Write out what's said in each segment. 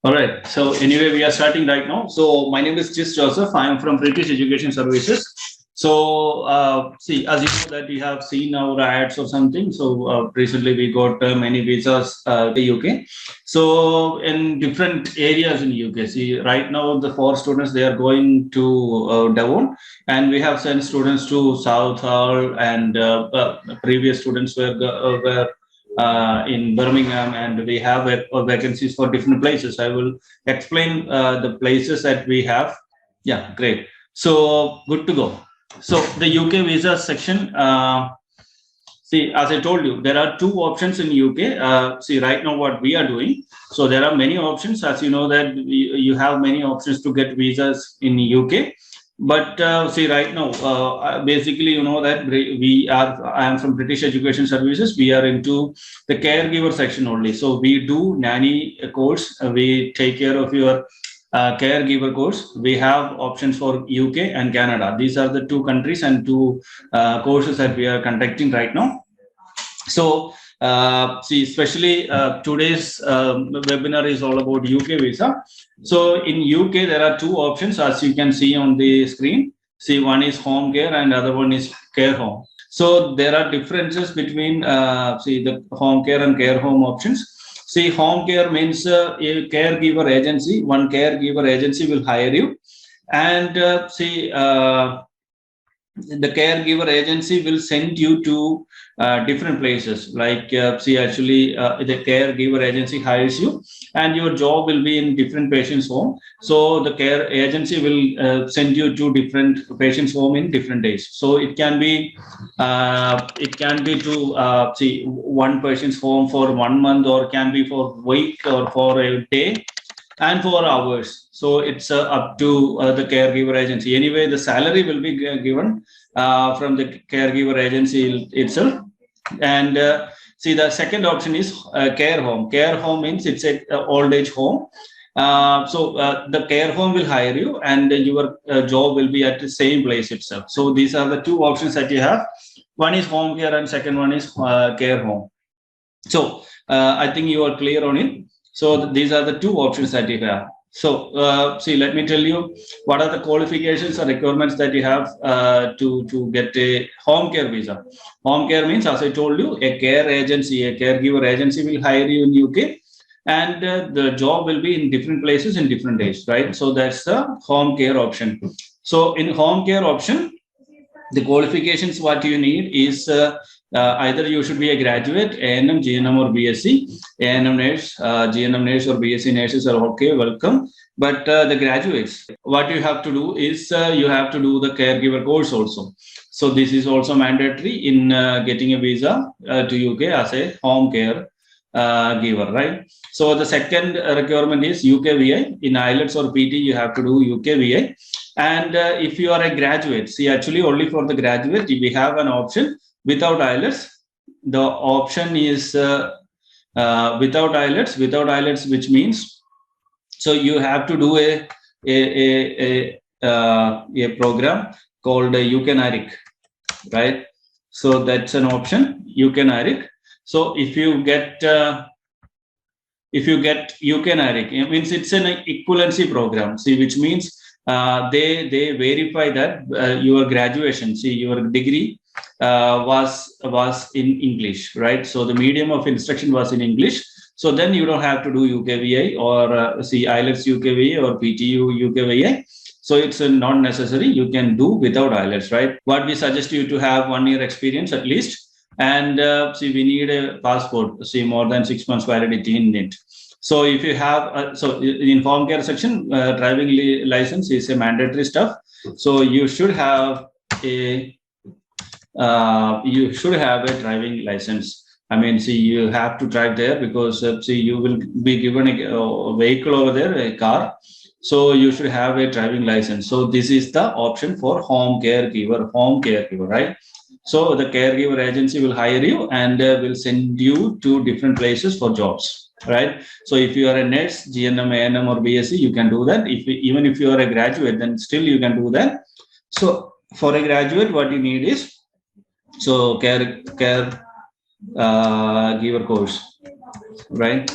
All right. So anyway, we are starting right now. So my name is Joseph. I am from British Education Services. So see, as you know that we have seen our ads or something. So recently we got many visas to UK. So in different areas in UK. See, right now the four students they are going to Devon, and we have sent students to Southall, and previous students were in Birmingham, and we have vacancies for different places. I will explain the places that we have. Yeah, great. So good to go. So the UK visa section. See, as I told you, there are two options in UK. See, right now what we are doing. So there are many options. As you know that you have many options to get visas in UK. But see, right now, basically, you know that we are. I am from British Education Services. We are into the caregiver section only. So we do nanny course. We take care of your caregiver course. We have options for UK and Canada. These are the two countries and two courses that we are conducting right now. So, see, especially today's webinar is all about UK visa. So, in UK, there are two options as you can see on the screen. See, one is home care and other one is care home. So, there are differences between, see, the home care and care home options. See, home care means a caregiver agency. One caregiver agency will hire you, and see, the caregiver agency will send you to different places. Like, see, actually, the caregiver agency hires you, and your job will be in different patients' home. So the care agency will send you to different patients' home in different days. So it can be to see one person's home for 1 month, or can be for a week or for a day and for hours. So it's up to the caregiver agency. Anyway, the salary will be given from the caregiver agency itself. And see, the second option is care home. Care home means it's a old age home. So the care home will hire you, and your job will be at the same place itself. So these are the two options that you have. One is home care, and second one is care home. So I think you are clear on it. So these are the two options that you have. So see, let me tell you what are the qualifications or requirements that you have to get a home care visa. Home care means, as I told you, a care agency, a caregiver agency will hire you in UK, and the job will be in different places in different days, right? So that's the home care option. So in home care option, the qualifications what you need is either you should be a graduate, A&M, GNM, or BSc. A&M nurse, GNM nurse, or BSc nurses are okay, welcome. But the graduates, what you have to do is you have to do the caregiver course also. So this is also mandatory in getting a visa to UK as a home care giver, right? So the second requirement is UK VI. In IELTS or PT, you have to do UK VI. And if you are a graduate, see, actually only for the graduate, we have an option without IELTS. The option is without IELTS, which means, so you have to do a program called UKNARIC, right? So that's an option, UKNARIC. So if you get UKNARIC, it means it's an equivalency program. See, which means they verify that your graduation, see, your degree was in English, right? So the medium of instruction was in English. So then you don't have to do UKVI or see IELTS UKVI or PTU UKVI. So it's not necessary. You can do without IELTS, right? What we suggest you to have 1 year experience at least. And see, we need a passport, see, more than 6 months validity in it. So if you have, so in home care section, driving license is a mandatory stuff. So you should have a driving license. I mean, see, you have to drive there because see, you will be given a vehicle over there, a car. So you should have a driving license. So this is the option for home caregiver, right? So the caregiver agency will hire you and will send you to different places for jobs, right? So if you are a nurse, GNM, ANM, or BSc, you can do that. Even if you are a graduate, then still you can do that. So for a graduate, what you need is so care giver course, right?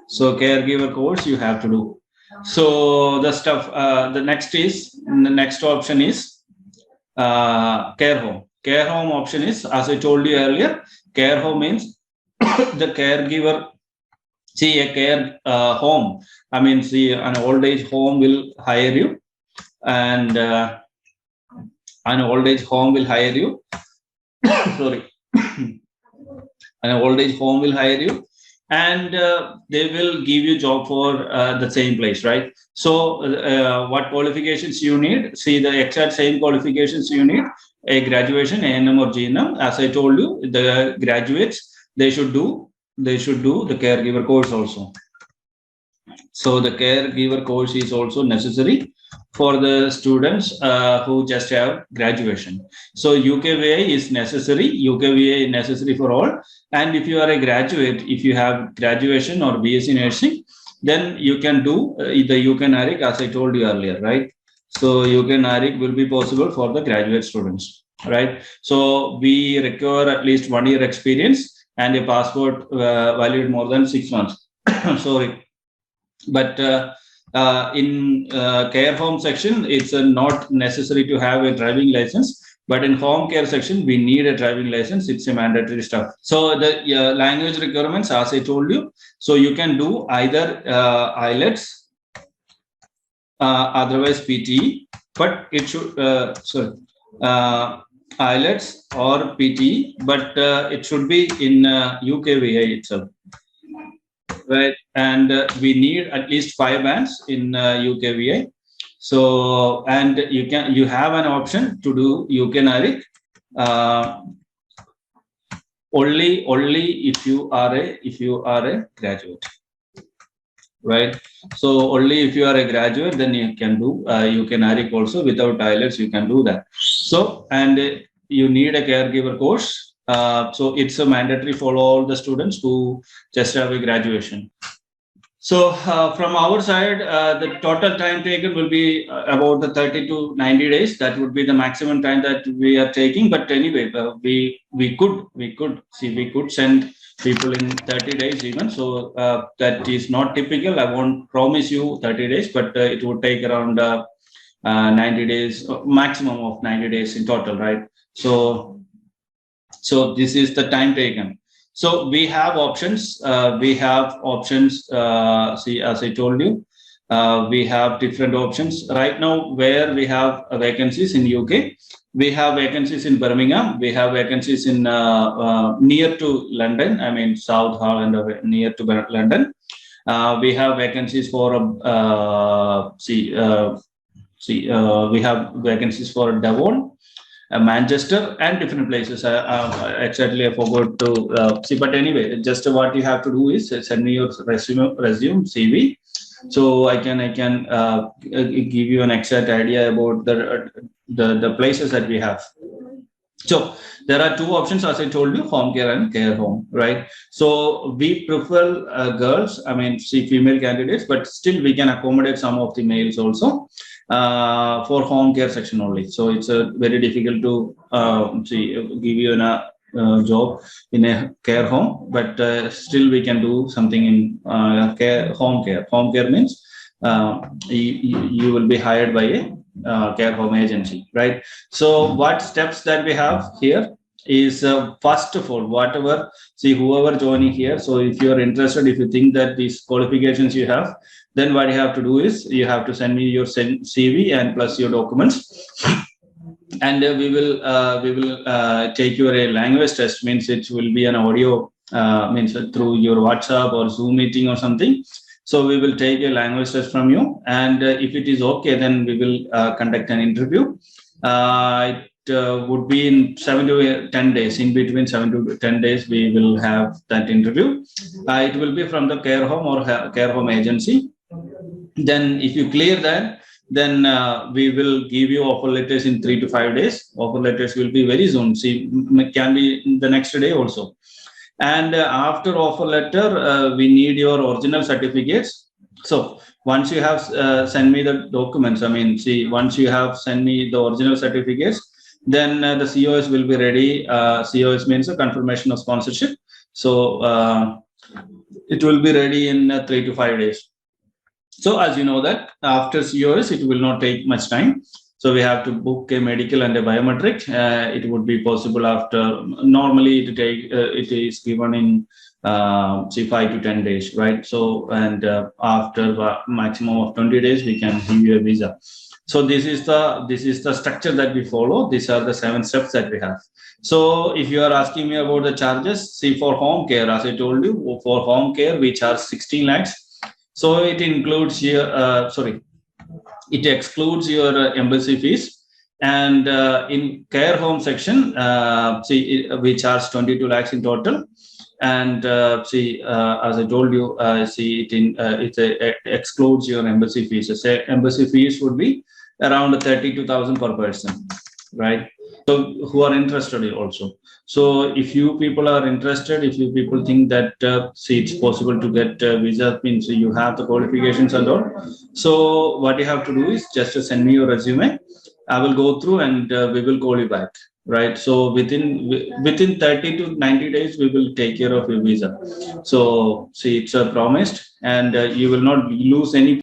So caregiver course you have to do. So the stuff, the next option is care home. Care home option is, as I told you earlier, care home means the caregiver, see a care home. I mean, see an old age home will hire you, and an old age home will hire you. Sorry, an old age home will hire you, and they will give you job for the same place, right? So what qualifications you need? See the exact same qualifications you need: a graduation, A&M or GNM. As I told you, the graduates, they should do the caregiver course also. So the caregiver course is also necessary for the students who just have graduation. So UKVA is necessary. UKVA is necessary for all. And if you are a graduate, if you have graduation or BSc nursing, then you can do the UK NARIC, as I told you earlier, right? So UK NARIC will be possible for the graduate students, right? So we require at least 1 year experience and a passport valid more than 6 months. Sorry. But in care home section, it's not necessary to have a driving license. But in home care section, we need a driving license. It's a mandatory stuff. So the language requirements, as I told you, so you can do either IELTS, otherwise PTE, but it should, IELTS or PTE, but it should be in UKVA itself. Right, and we need at least 5 bands in UKVA. So, and you have an option to do UK NARIC only if you are a graduate, right? So only if you are a graduate, then you can do UK NARIC also. Without IELTS, you can do that. So, and you need a caregiver course. So it's a mandatory for all the students who just have a graduation. So from our side, the total time taken will be about the 30 to 90 days. That would be the maximum time that we are taking. But anyway, we could send people in 30 days even. So that is not typical. I won't promise you 30 days, but it would take around 90 days, maximum of 90 days in total, right? So this is the time taken. So we have options. See, as I told you, we have different options right now. Where we have vacancies in UK, we have vacancies in Birmingham. We have vacancies in near to London. I mean South Holland or near to London. We have vacancies for we have vacancies for Devon, Manchester, and different places. Exactly, I forgot to see. But anyway, just what you have to do is send me your resume, CV, so I can give you an exact idea about the places that we have. So there are two options, as I told you: home care and care home, right? So we prefer girls, I mean, see, female candidates, but still we can accommodate some of the males also for home care section only. So it's very difficult to give you a job in a care home, but still we can do something in home care. Home care means you will be hired by a care home agency, right? So what steps that we have here is first of all, whoever joining here, so if you are interested, if you think that these qualifications you have, then what you have to do is you have to send me your CV and plus your documents, and we will take your a language test. Means it will be an audio, means through your WhatsApp or Zoom meeting or something. So we will take a language test from you, and if it is okay, then we will conduct an interview. It would be in 7 to 10 days. In between 7 to 10 days, we will have that interview. It will be from the care home or care home agency. Then if you clear that, then we will give you offer letters in 3 to 5 days. Offer letters will be very soon. See, can be the next day also. And after offer letter, we need your original certificates. So once you have sent me the documents, I mean, see, once you have sent me the original certificates, then the COS will be ready. COS means a confirmation of sponsorship. So It will be ready in 3 to 5 days. So as you know that after COS, it will not take much time. So we have to book a medical and a biometric. It would be possible after. Normally, it is given in say 5 to 10 days, right? So and after maximum of 20 days, we can give you a visa. So this is the structure that we follow. These are the 7 steps that we have. So if you are asking me about the charges, see for home care, as I told you, for home care we charge 16 lakhs. So it includes your it excludes your embassy fees. And in care home section, we charge 22 lakhs in total. And as I told you, it excludes your embassy fees. So say embassy fees would be around 32,000 per person, right? So who are interested also. So if you people are interested, if you people think that it's possible to get visa, means you have the qualifications and all. So what you have to do is just to send me your resume. I will go through and we will call you back. Right. So within 30 to 90 days, we will take care of your visa. So see, it's promised, and you will not lose any